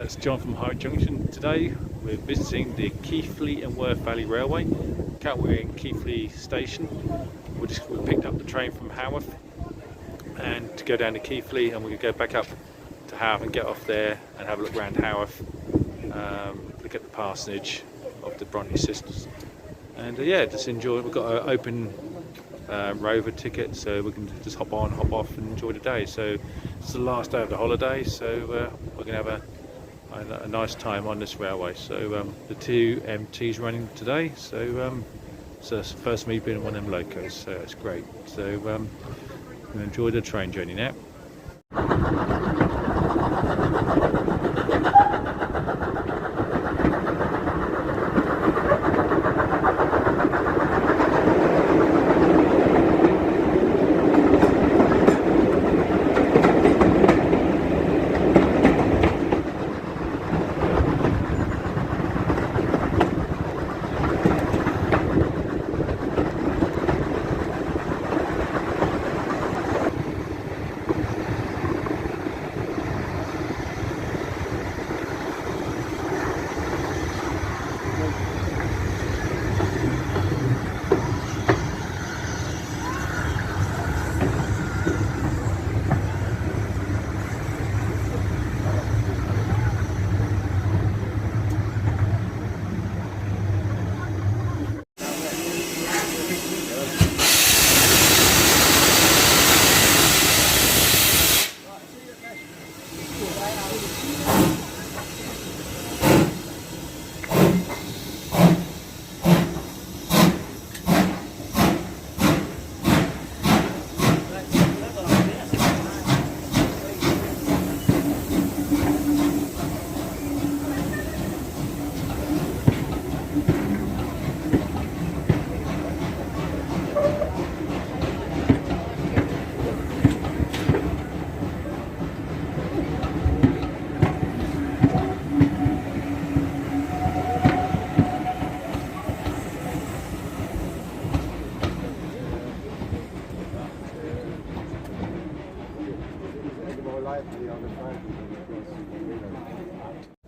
That's John from Haworth Junction. Today we're visiting the Keighley and Worth Valley Railway. Currently we're in Keighley station. We picked up the train from Haworth and to go down to Keighley, and we're going to go back up to Haworth and get off there and have a look around Haworth, look at the parsonage of the Bronte sisters, and yeah, just enjoy. We've got an open rover ticket, so we can just hop on, hop off and enjoy the day. So it's the last day of the holiday, so we're going to have a nice time on this railway. So the two MTs running today, so it's the first me being on one of them locos, so it's great. So we're going to enjoy the train journey now.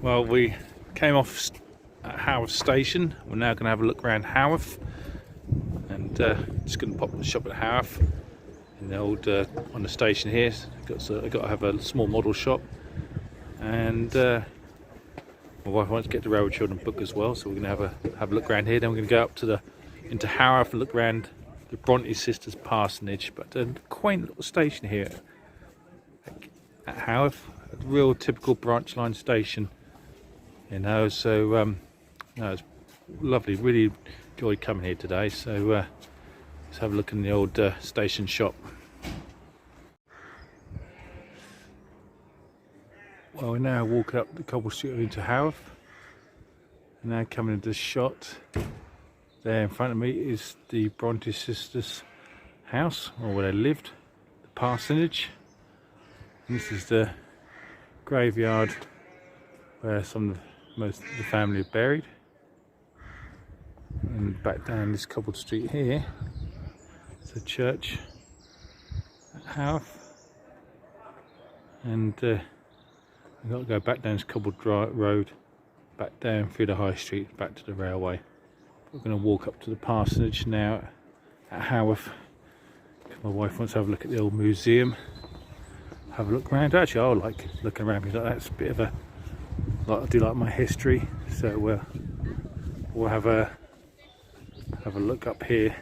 Well, we came off at Haworth station. We're now going to have a look around Haworth, and just going to pop the shop at Haworth in the old on the station here. I've got to have a small model shop, and my wife wants to get the Railway Children book as well, so we're going to have a look around here. Then we're going to go up to into Haworth and look around the Bronte sisters parsonage. But a quaint little station here at Haworth, a real typical branch line station, you know. So no, it's lovely. Really enjoyed coming here today. So let's have a look in the old station shop. Well, we're now walking up the cobble street into Haworth, and now coming into the shot. There in front of me is the Bronte sisters' house, or where they lived, the parsonage. And this is the graveyard where most of the family are buried. And back down this cobbled street here, it's a church at Haworth. And we've got to go back down this cobbled road, back down through the high street, back to the railway. We're going to walk up to the parsonage now at Haworth. My wife wants to have a look at the old museum, have a look around. Actually, I like looking around because that's a bit of I do like my history, so we'll have a look up here.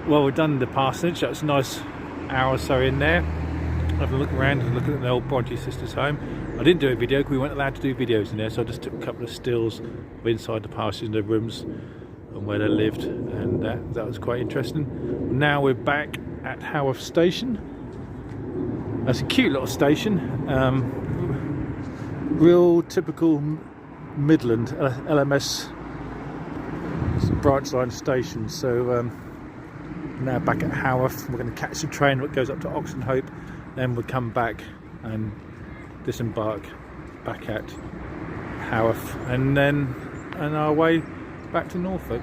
Well, we've done the parsonage. That was a nice hour or so in there. Have a look around and look at the old Bronte sisters' home. I didn't do a video because we weren't allowed to do videos in there, so I just took a couple of stills of inside the parsonage, their rooms and where they lived, and that was quite interesting. Now we're back at Haworth station. That's a cute little station. Real typical Midland LMS branch line station. So now back at Haworth. We're going to catch the train that goes up to Oxenhope, then we'll come back and disembark back at Haworth, and then on our way back to Norfolk.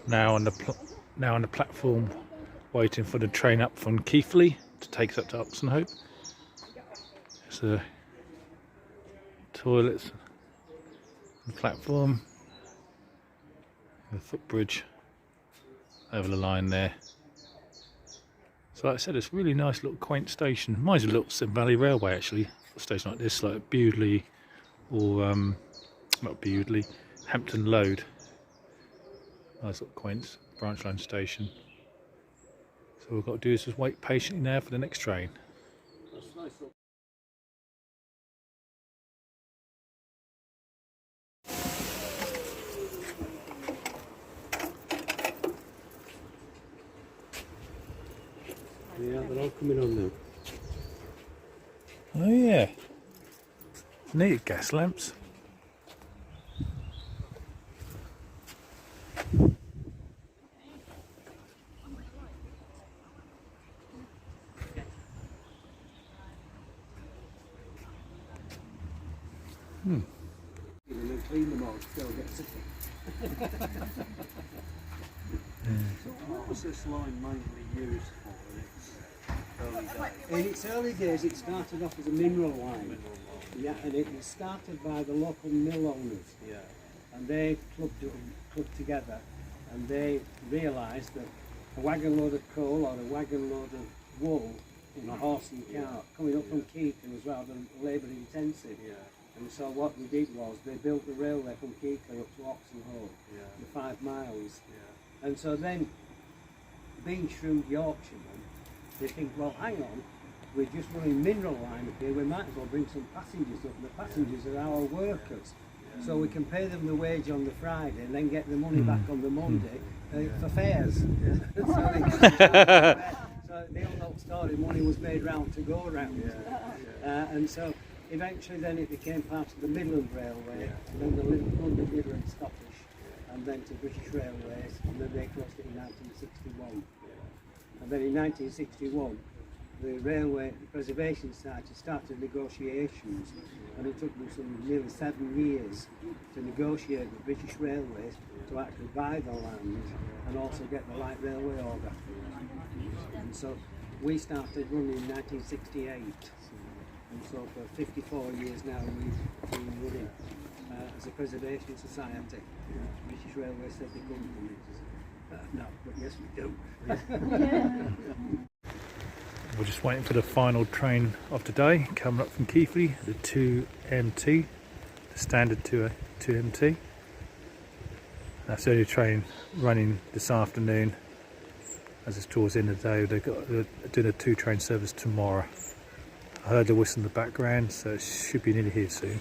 Now on the platform, waiting for the train up from Keighley to take us up to Oxenhope. It's the toilets, the platform, the footbridge over the line there. So like I said, it's a really nice little quaint station. Reminds me of a little Valley Railway actually. A station like this, like Bewdley or not Bewdley, Hampton Load. Nice little quaint branch line station. So what we've got to do is just wait patiently now for the next train. That's nice. Yeah, they're all coming on now. Oh yeah, neat gas lamps. And then clean them all, still get sick. So what was this line mainly used for in its early days? In its early days it started off as a mineral line. Yeah, and it was started by the local mill owners. Yeah. And they clubbed together, and they realised that a wagon load of coal or a wagon load of wool in a horse and cart coming up from Keighley was rather labour intensive. Yeah. And so what we did was they built the railway from Keighley up to Oxenhope, the 5 miles. Yeah. And so then, being shrewd Yorkshiremen, they think, well, hang on, we're just running mineral line up here, we might as well bring some passengers up, and the passengers are our workers. Yeah. So we can pay them the wage on the Friday and then get the money back on the Monday for fares. Yeah. So the old story, money was made round to go round. Yeah. And so eventually then it became part of the Midland Railway, and then the London Midland Scottish, and then to British Railways, and then they closed it in 1961. And then in 1961, the Railway Preservation Society started negotiations, and it took them nearly 7 years to negotiate with British Railways to actually buy the land and also get the light railway order. And so we started running in 1968. And so for 54 years now we've been running as a preservation society. British Railways said they couldn't do it. No, but yes we do. We're just waiting for the final train of the day, coming up from Keighley, the 2MT, the standard 2MT. That's the only train running this afternoon. As it's towards the end of the day, they're doing a 2-train service tomorrow. I heard the whistle in the background, so it should be nearly here soon.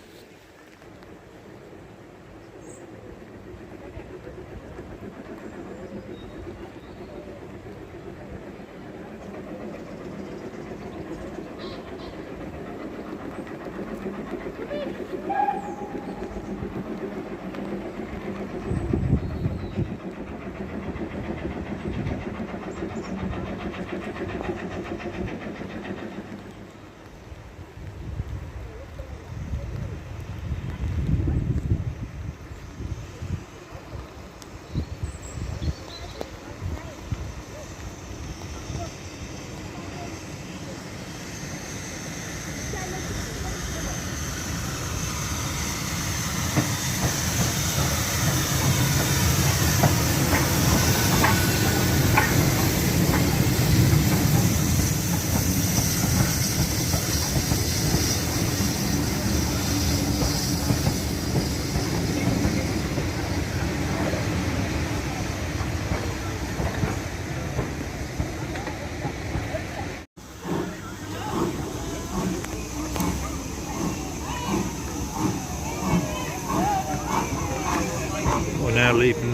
Now leaving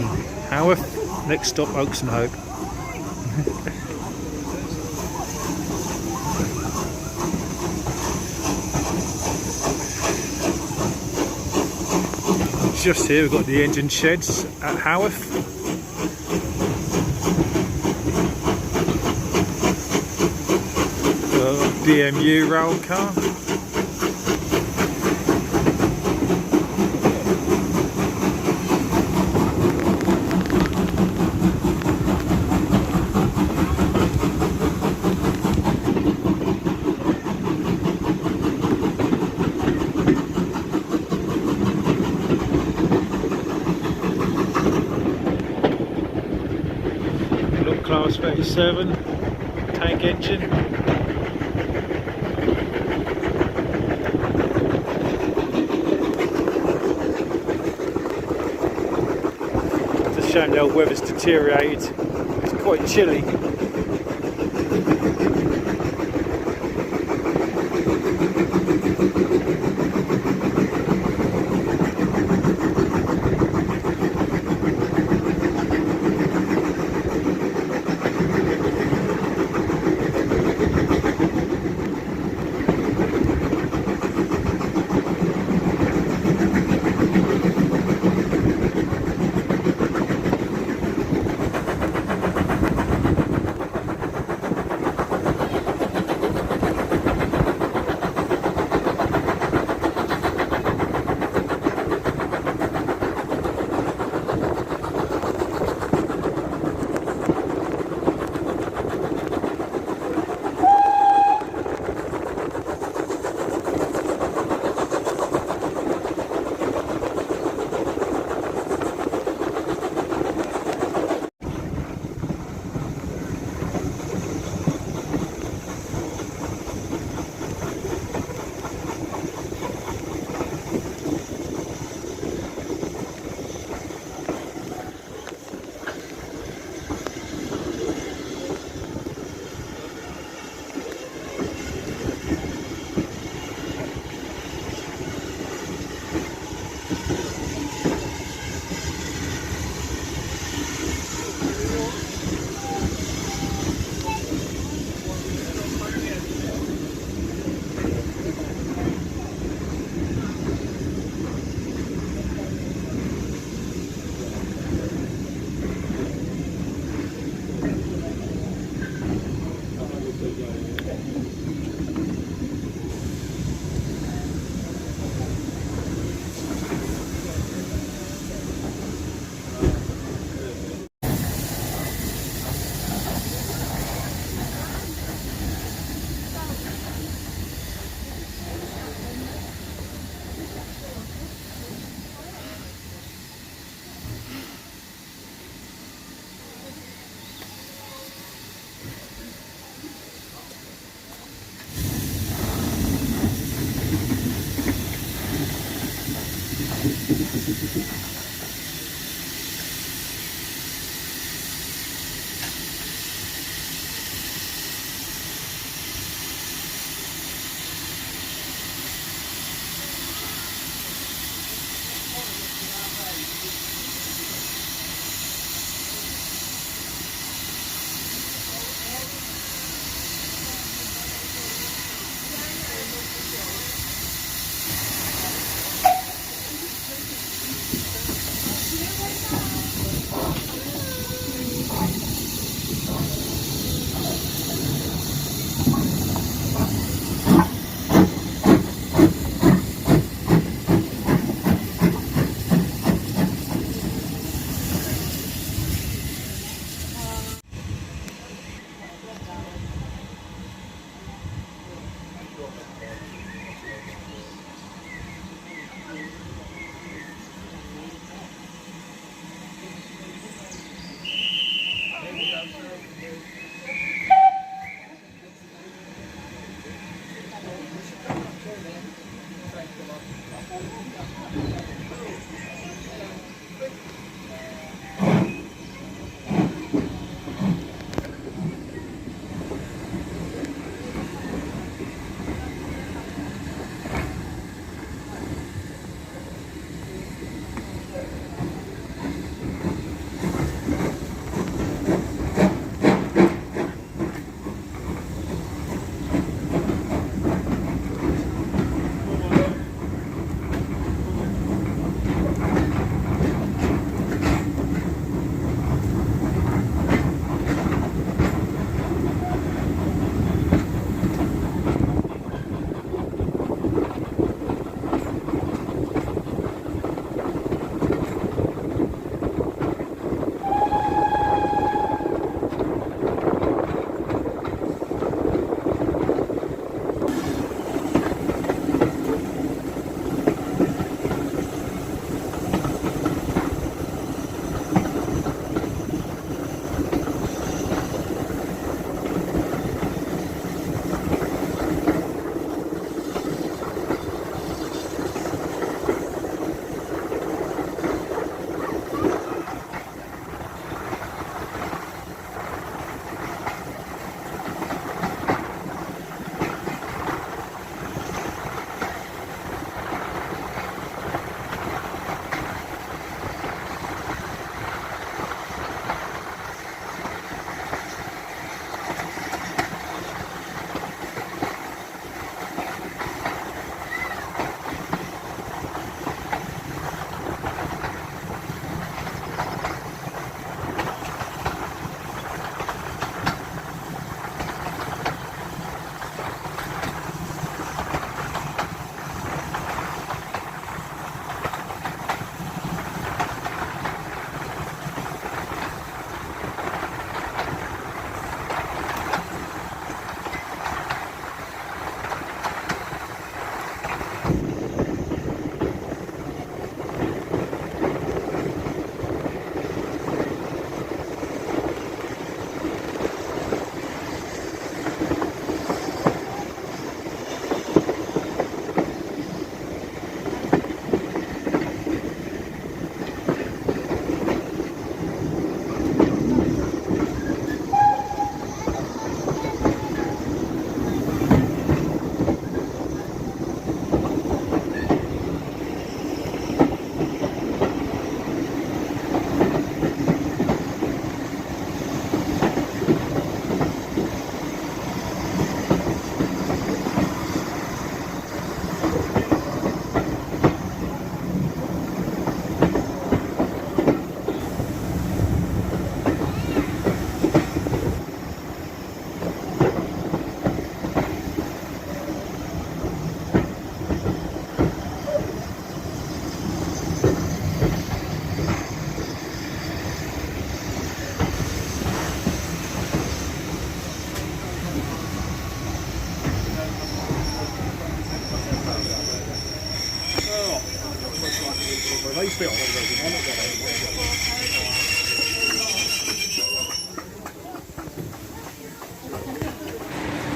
Haworth, next stop Oxenhope. just here we've got the engine sheds at Haworth. DMU rail car. Look, class 37 tank engine. Shame the old weather's deteriorated. It's quite chilly.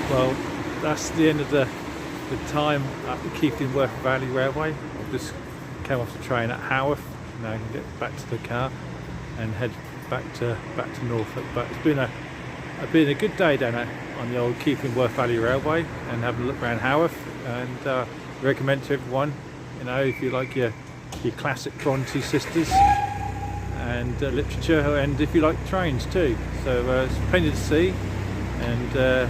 Well, that's the end of the time at the Keighley Worth Valley Railway. I've just came off the train at Haworth. Now I can get back to the car and head back to Norfolk. But it's been a good day down on the old Keighley Worth Valley Railway and having a look around Haworth. And recommend to everyone, you know, if you like your classic Bronte sisters and literature, and if you like trains too. So there's plenty to see, and the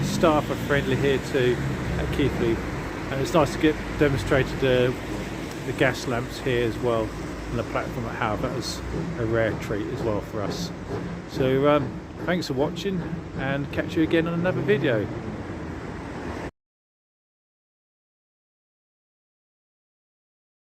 staff are friendly here too at Keighley, and it's nice to get demonstrated the gas lamps here as well on the platform at Haworth. That was a rare treat as well for us. So thanks for watching, and catch you again on another video.